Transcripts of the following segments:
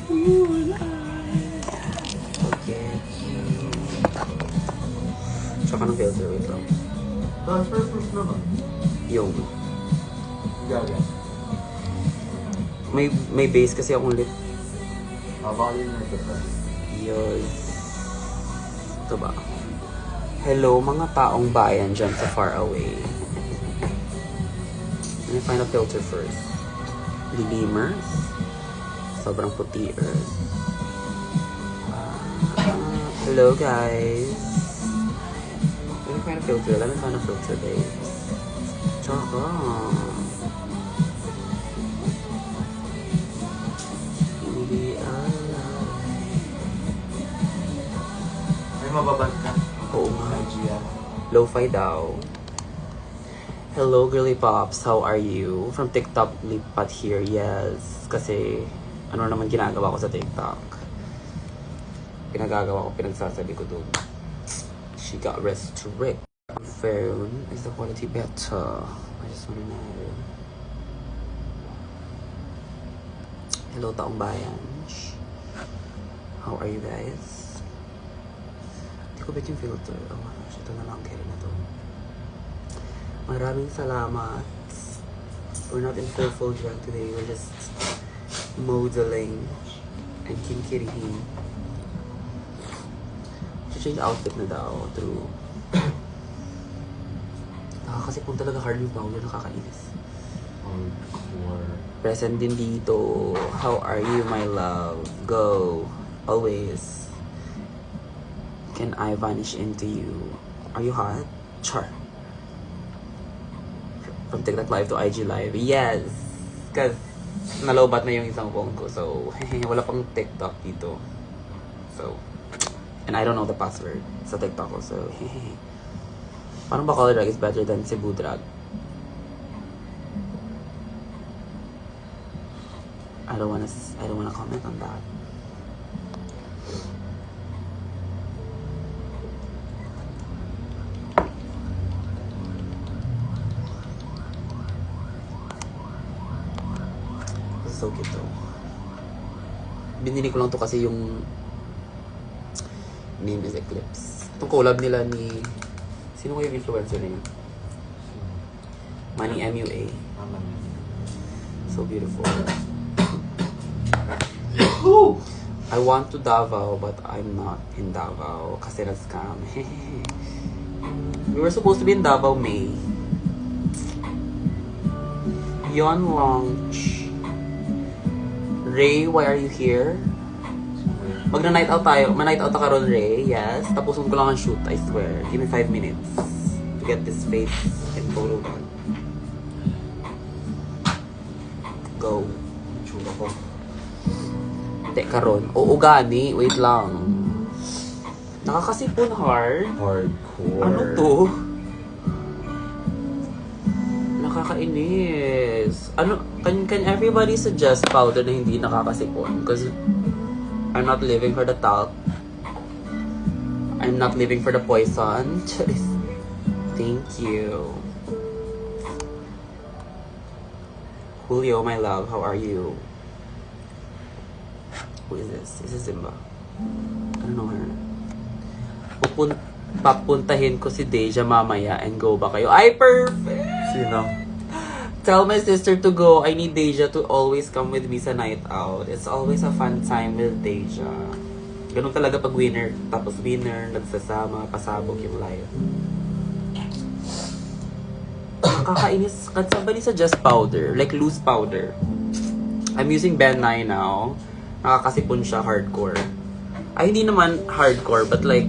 you and I forget you. Tsaka ng filter, wait lang. Transfer proof naman. Yung, Gaga. may base kasi akong lip. Baka yun na ito. Yes. Ito ba? Hello mga taong bayan dyan sa far away. Let me find a filter first. Lilimers. Sobrang puti earth. Hello guys. Let me find a filter. Let me find a filter, babe. Tsaka. Hindi May mababad ka. Oo nga. Nigeria. Lo-fi daw. Hello, girly pops. How are you? From TikTok, lipat here. Yes. Kasi, ano naman ginagawa ko sa TikTok? Pinagagawa ko, pinagsasabi ko doon. She got restrict. Phone. Is the quality better? I just wanna know. Hello, taong bayan. How are you guys? Hindi ko bet yung filter. Oh my gosh, ito na lang carry na to. Maraming salamat. We're not in full drag today. We're just modeling and kinkirihin. Change outfit na daw. True. Nakakasipon talaga hard yung powder. Nakakainis. Hardcore. Present din dito. How are you, my love? Go. Always. Can I vanish into you? Are you hot? Char. From TikTok live to IG live. Yes! Cause nalobat na yung isang phone ko. So, wala pang TikTok dito. So, and I don't know the password sa TikTok ko. So, parang Bacolod drag is better than Cebu drag. I don't wanna comment on that. So cute though. Binili ko lang to kasi yung name is Eclipse. Itong collab nila ni... Sino ko yung influencer na yun? Manny MUA. So beautiful. I want to Davao but I'm not in Davao kasi na-scam. We were supposed to be in Davao May. Yon launch. Ray, why are you here? Magna-night out tayo. Ma-night out ka ron, Ray. Yes. Tapusin ko lang ang shoot, I swear. Give me 5 minutes to get this face and photo done. Go. Tsura ko. Teka ron. Oo, gani. Wait lang. Nakakasipon hard. Hardcore. Ano to? Nakakainis. Ano, can everybody suggest powder na hindi nakakasipon? Because I'm not living for the talc. I'm not living for the poison. Thank you. Julio, my love, how are you? Who is this? This is Zimba. I don't know her. Papuntahin ko si Deja mamaya and go ba kayo? Ay, perfect! Sino? Tell my sister to go. I need Deja to always come with me sa night out. It's always a fun time with Deja. Ganun talaga pag winner. Tapos winner, nagsasama, pasabog yung live. Nakakainis. Can somebody suggest powder? Like loose powder. I'm using Ben 9 now. Nakakasipon siya hardcore. Ay, hindi naman hardcore, but like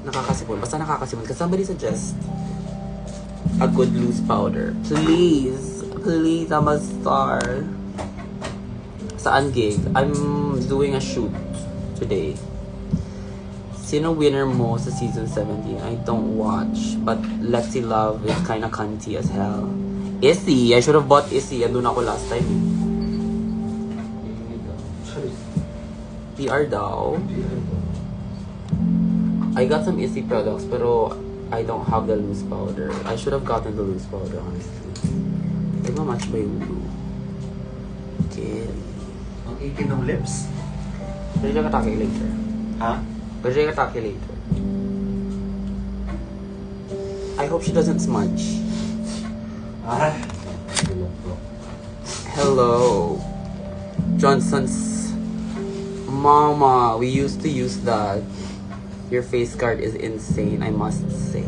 nakakasipon. Basta nakakasipon. Can somebody suggest a good loose powder? Please. Please, I'm a star. Saan gig? I'm doing a shoot today. Sino winner mo sa season 17? I don't watch. But Lexi Love is kinda cunty as hell. Issy! I should have bought Issy. Andun ako last time. PR daw. I got some Issy products pero I don't have the loose powder. I should have gotten the loose powder, honestly. Nagmamatch ba yung blue? Okay. ikin ng lips. Pwede ka atake later. Ha? Pwede ka atake later. I hope she doesn't smudge. Ah. Hello. Johnson's mama. We used to use that. Your face card is insane, I must say.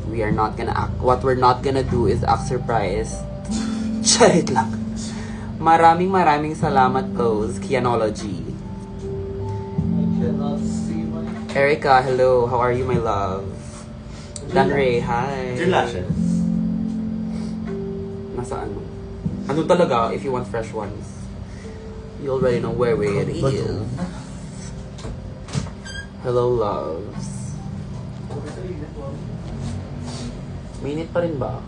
We are not gonna act. What we're not gonna do is act surprised. Charit lang. Maraming salamat, Pose. Kianology. I cannot see my... Erica, hello. How are you, my love? Danray, hi. Your lashes. Nasa ano? Ano talaga, if you want fresh ones? You already know where it is. Hello, loves. Minute pa rin ba?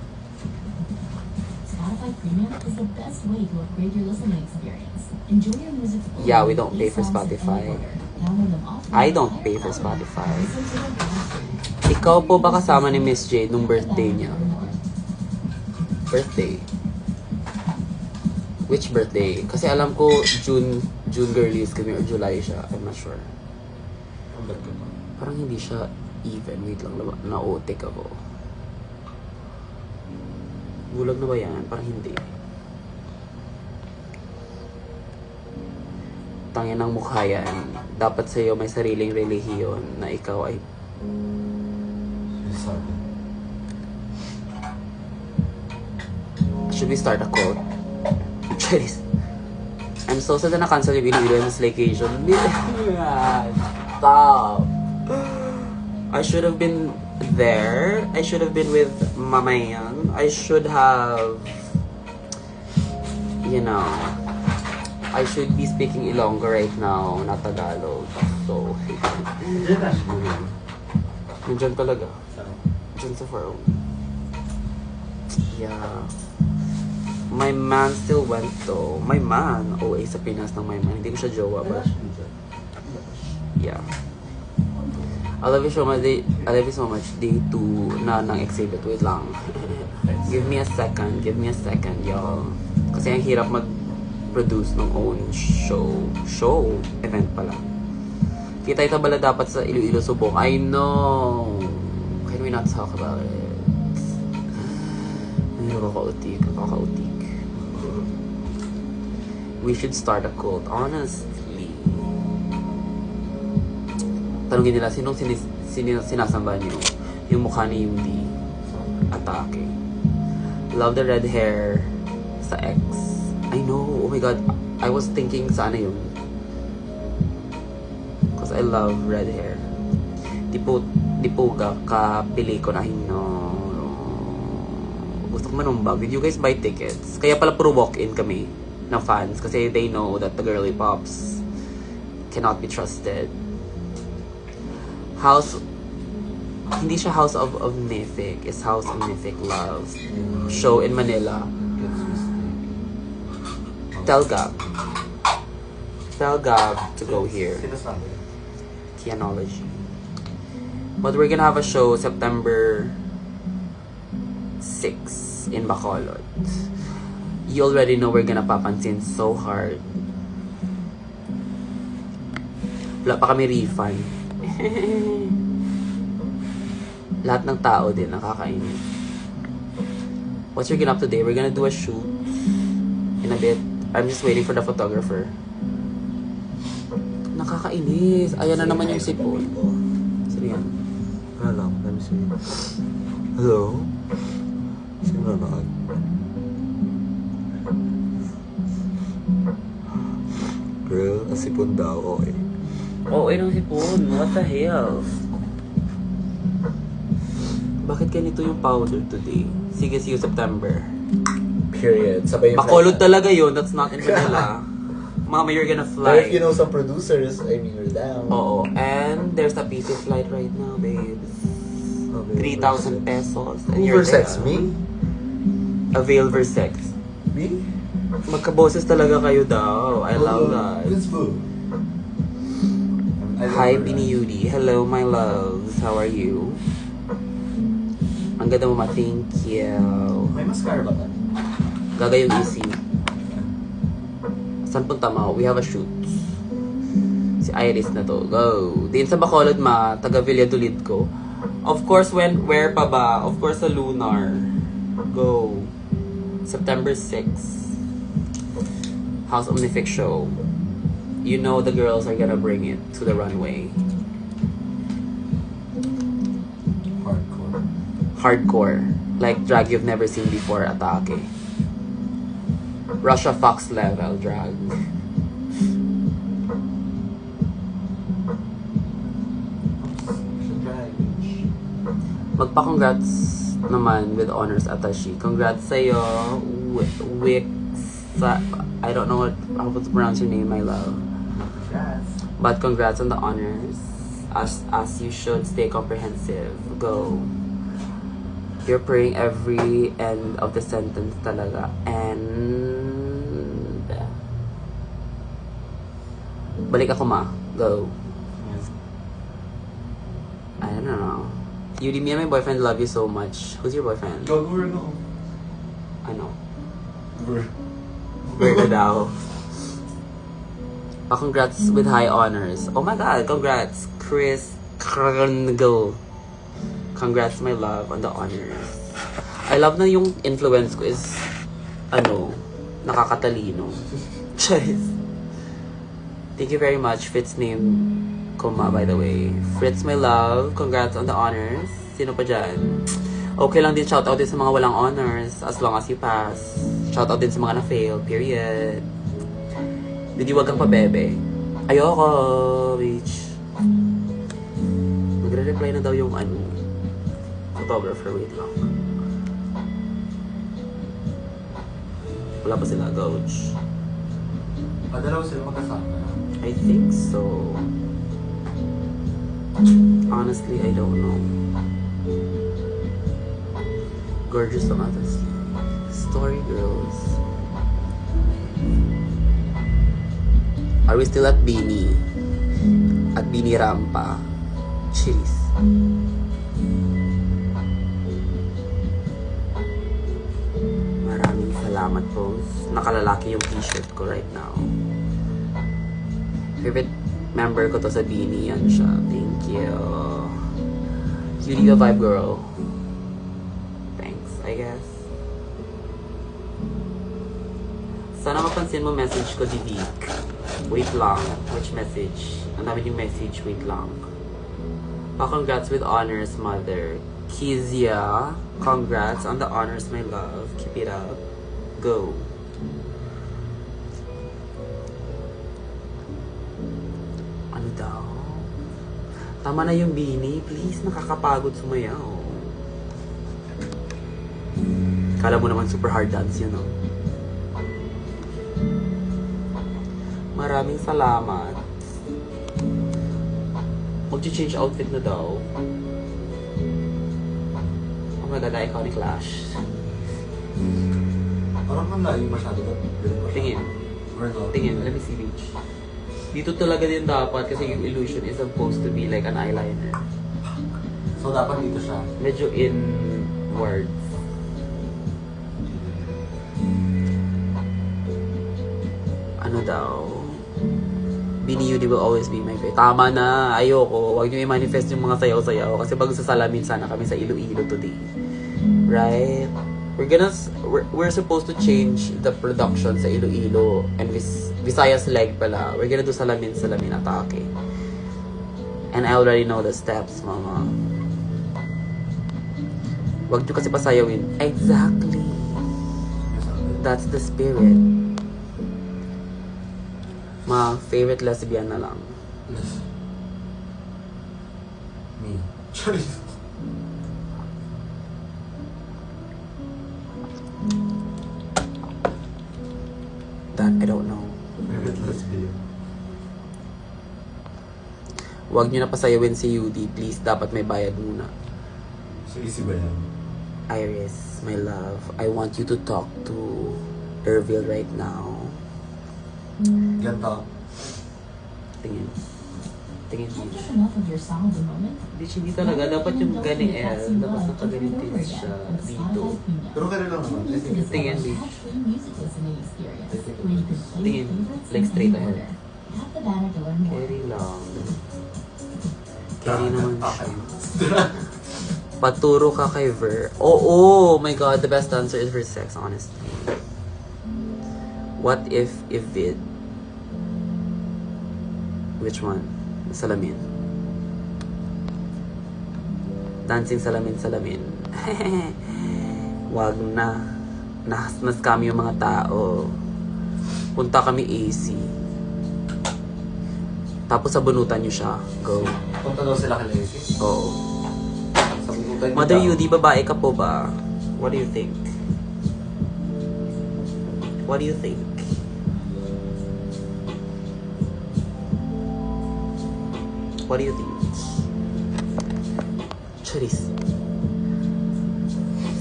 Spotify Premium is the best way to upgrade your listening experience. Enjoy your music fully. Yeah, we don't with pay for songs Spotify. anywhere. Download them off I your don't entire pay for platform. Spotify. Listen to them faster. Ikaw po ba kasama ni Miss J nung birthday niya? Birthday? Which birthday? Kasi alam ko June girlies kami or July siya. I'm not sure. Parang hindi siya even. Wait lang, na-otik ako. Bulag na ba yan? Parang hindi. Tangin ng mukha yan. Dapat sa'yo may sariling relihiyon na ikaw ay... Should we start a quote? Charis. I'm so sad na na-cancel yung Iloilo and Slaycation. Stop. I should have been there. I should have been with Mamayan. I should have, you know, I should be speaking Ilonggo right now, not Tagalog. So, Your lashes mo yun. nandyan talaga. Saan? Dyan sa forum. Yeah. My man still went though. My man. OA sa Pinas ng my man. Hindi ko siya jowa, but yeah. I love you so much. I love you so much. Day 2 na ng exhibit. Wait lang. Give me a second. Give me a second, y'all. Kasi ang hirap mag-produce ng own show. Show? Event pala. Kita bala dapat sa Iloilo Subok. I know. Can we not talk about it? Ay, nakakautik. Nakakautik. We should start a cult. Honestly. Tanungin nila, sinong sinasamba niyo? Yung mukha ni Yudi. Atake. Love the red hair sa ex. I know. Oh my God. I was thinking sa ano yun. Because I love red hair. Di po kapili ko na no. Gusto ko manumbag. Did you guys buy tickets? Kaya pala puro walk-in kami ng fans. Kasi they know that the girly pops cannot be trusted. Hindi siya House of Mythic. It's House of Mythic Love. Show in Manila. Tell Gab to go here. Sino sabi? Kianology. But we're gonna have a show September 6 in Bacolod. You already know we're gonna papansin so hard. Wala pa kami refund. Lahat ng tao din nakakainin. What's your up today? We're gonna do a shoot in a bit. I'm just waiting for the photographer. Nakakainis. Ayan na naman yung sipon. Sino yan? Wala lang. Let me see. Hello? Sino na? Girl, asipon daw. Okay. Oo, ng sipon. What the hell? Bakit ganito yung powder today? Sige, see you September. Period. Sabay yung Bacolod talaga yun. That's not in Manila. Mama, you're gonna But fly. if you know some producers, I mean, you're down. Oo. And there's a PT flight right now, babes. 3,000 pesos. And Who you're versus there. me? Avail Versex. Me? Magkaboses talaga kayo daw. I love that. It's boo. Hi, Bini Yudi. Hello, my loves. How are you? Ang ganda mo, ma. Thank you. May mascara ba ka? Gaga yung easy. Saan punta mo? We have a shoot. Si Iris na to. Go. Din sa Bacolod ma, taga Valladolid ko. Of course, where pa ba? Of course, sa Lunar. Go. September 6. House Omnific show. You know the girls are gonna bring it to the runway. Hardcore. Hardcore. Like drag you've never seen before, atake. Russia Fox level drag. Magpa-congrats naman with honors Atashi. Congrats sa'yo, Wix. I don't know how to pronounce your name, my love. Yes. But congrats on the honors. As you should, stay comprehensive. Go. You're praying every end of the sentence talaga. And balik ako ma. Go. I don't know. Yuri, me and my boyfriend love you so much. Who's your boyfriend? Gagur no. Ano? Gur. Where daw? Congrats with high honors. Oh my god, congrats, Chris Krangle. Congrats, my love, on the honors. I love na yung influence ko is, nakakatalino. Charis. Thank you very much, Fritz name Kuma, by the way. Fritz, my love, congrats on the honors. Sino pa dyan? Okay lang din, shoutout din sa mga walang honors, as long as you pass. Shoutout din sa mga na-fail, period. Hindi wag kang pabebe. Ayoko, bitch. Magre-reply na daw yung photographer, wait lang. Wala pa sila, coach. Padalaw sila magkasama. I think so. Honestly, I don't know. Gorgeous ang others. Story girls. Are we still at Bini? At Bini Rampa? Chili's. Maraming salamat po. Nakalalaki yung t-shirt ko right now. Favorite member ko to sa Bini. Yan siya. Thank you. Cutie a vibe girl. Thanks, I guess. Sana mapansin mo message ko, Didik. Wait lang. Which message? Ang dami yung message. Wait lang. Congrats with honors, mother. Kizia. Congrats on the honors, my love. Keep it up. Go. Ano daw? Tama na yung Bini. Please, nakakapagod sumayaw. Kala mo naman super hard dance yun, no? Maraming salamat. Mag-change outfit na daw. Oh my god, iconic lash. Parang man layo masyado. Tingin. Tingin, let me see, bitch. Dito talaga din dapat kasi yung illusion is supposed to be like an eyeliner. So, dapat dito siya. Medyo inwards. Ano daw? Bini Yudi will always be my favorite. Tama na, ayoko. Huwag niyo i-manifest yung mga sayaw-sayaw kasi bago sa salamin sana kami sa Iloilo today. Right? We're supposed to change the production sa Iloilo and Visayas leg pala. We're gonna do salamin atake. And I already know the steps, mama. Huwag niyo kasi pasayawin. Exactly. That's the spirit. Ma, favorite lesbian na lang. Me. Charis. That I don't know. Favorite lesbian. Huwag niyo na pasayawin si Yudi. Please, dapat may bayad muna. So, easy ba yan? Iris, my love, I want you to talk to Ervil right now. Ganto. Tingin. Tingin Can't Beach. get enough of your song of the moment? Beach, hindi talaga. Dapat yung gani L. Dapat nakaganitin siya dito. Pero kaya lang naman. I think Tingin Beach. Ad-free music listening experience where you can play Tingin. your favorites Like in straight any ahead. order. Tap the banner to learn more. Carry lang. Carry naman siya. Paturo ka kay Ver. Oh my god, the best answer is for sex, honestly. What if it? Which one? Salamin. Dancing salamin. Wag na. Nas kami yung mga tao. Punta kami AC. Tapos sabunutan nyo siya. Go. Punta daw sila kay Lacey. Oo. Sa bunutan niya Mother daw. Yudi, babae ka po ba? What do you think? What do you think? What do you think? Charis.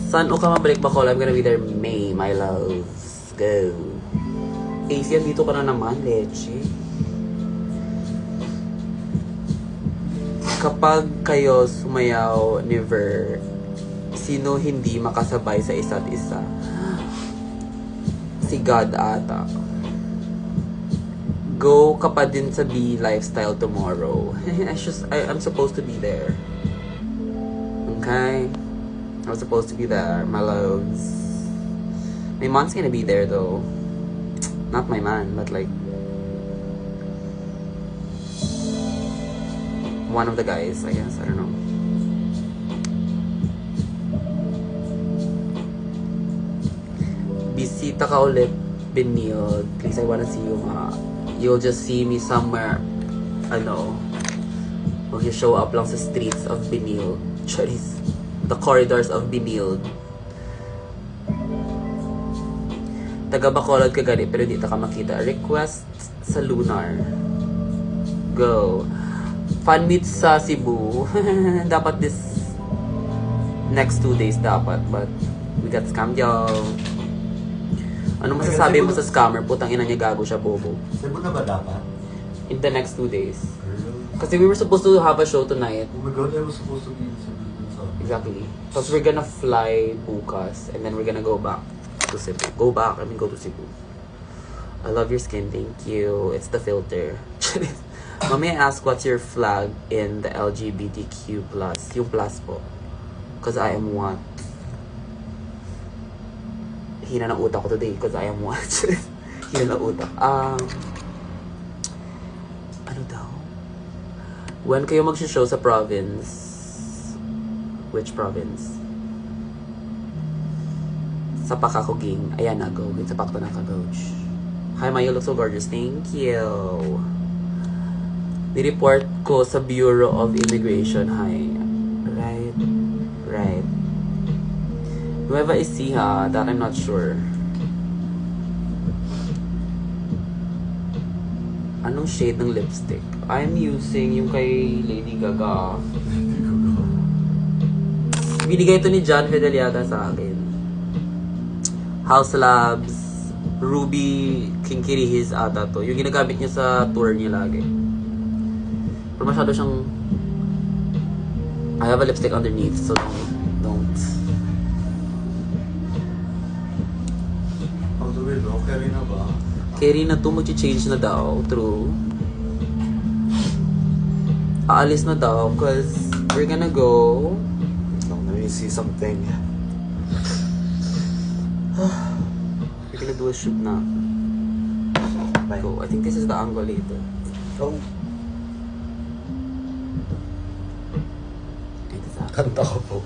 Saan o ka mabalik ba, Call? I'm gonna be there May, my loves. Go. AC, dito ka na naman, leche. Kapag kayo sumayaw ni Ver, sino hindi makasabay sa isa't isa? Si God ata. Go ka pa din sa B Lifestyle tomorrow. I'm supposed to be there. Okay? I'm supposed to be there, my loves. My mom's gonna be there though. Not my man, but like one of the guys, I guess. I don't know. Bisita ka ulit, Benil. Please, I wanna see you, ma. You'll just see me somewhere, when you show up lang sa streets of Benil. Charis. The corridors of Benil. Taga Bacolod ka gani, pero di ta ka makita. Request sa Lunar. Go. Fan meet sa Cebu. Dapat this next 2 days dapat, but we got scammed, y'all. Ano masasabi mo sa scammer? Putang ina niya, gago siya, bobo. Cebu na ba dapat? In the next 2 days. Kasi we were supposed to have a show tonight. Oh my god, I was supposed to be in Cebu. Exactly. Because we're gonna fly bukas and then we're gonna go back to Cebu. Go to Cebu. I love your skin, thank you. It's the filter. May I ask what's your flag in the LGBTQ+? Yung plus po. Because I am one. Hina ng utak ko today because I am one. Hina ng utak. Ano daw? When kayo mag-show sa province? Which province? Sa Pakakuging. Ayan na, go. Sa Pakto ng Kagouch. Hi, Ma, you look so gorgeous. Thank you. Ni-report ko sa Bureau of Immigration. Hi. Right. Nueva Ecija, that I'm not sure. Anong shade ng lipstick? I'm using yung kay Lady Gaga. Binigay ito ni John Fideliaga sa akin. House Labs, Ruby Kinkirihis ata to. Yung ginagamit niya sa tour niya lagi. Pero masyado siyang... I have a lipstick underneath, so don't. Ang sabi no, carry na ba? Carry na to, mag-change na daw. True. Aalis na daw, cause we're gonna go... Let me see something. We're gonna do a shoot na. Go. I think this is the angle later. Oh, Ito sa akin. kanta ko po.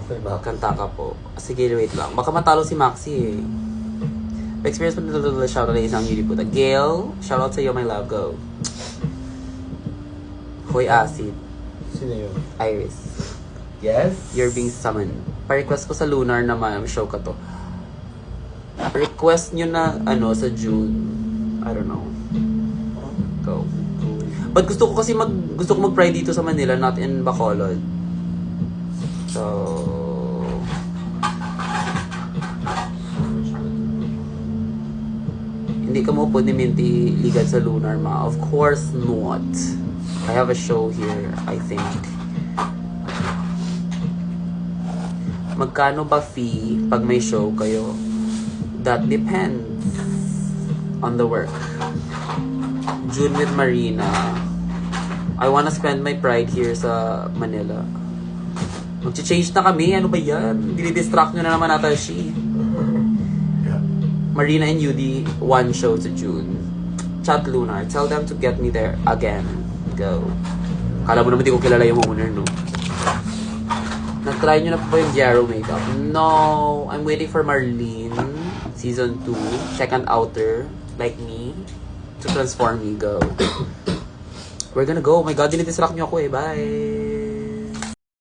Okay ba? Kanta ka po. Sige, wait lang. Baka matalo si Maxi eh. Experience mo na shoutout na isang yuri puta. Gail, shoutout sa iyo, my love. Go. Hoy, Acid. Sino yun? Iris. Yes? You're being summoned. Pa-request ko sa Lunar naman. Show ka to. Request nyo na, sa June. I don't know. Go. But gusto ko mag-Pride dito sa Manila, not in Bacolod. So... Hindi ka mo po ni Minty ligad sa Lunar, ma. Of course not. I have a show here, I think. Magkano ba fee pag may show kayo? That depends on the work. June with Marina. I wanna spend my pride here sa Manila. Mag-change na kami. Ano ba yan? Dinidistract nyo na naman ata she. Marina and Yudi, one show to June. Chat Lunar. Tell them to get me there again. Go. Kala mo naman di ko kilala yung owner, no? Na-try nyo na po ba yung Gyaro makeup? No! I'm waiting for Marlene. Season 2. Second outer. Like me. To transform me. Go. We're gonna go. Oh my God, dinidistract nyo ako eh. Bye!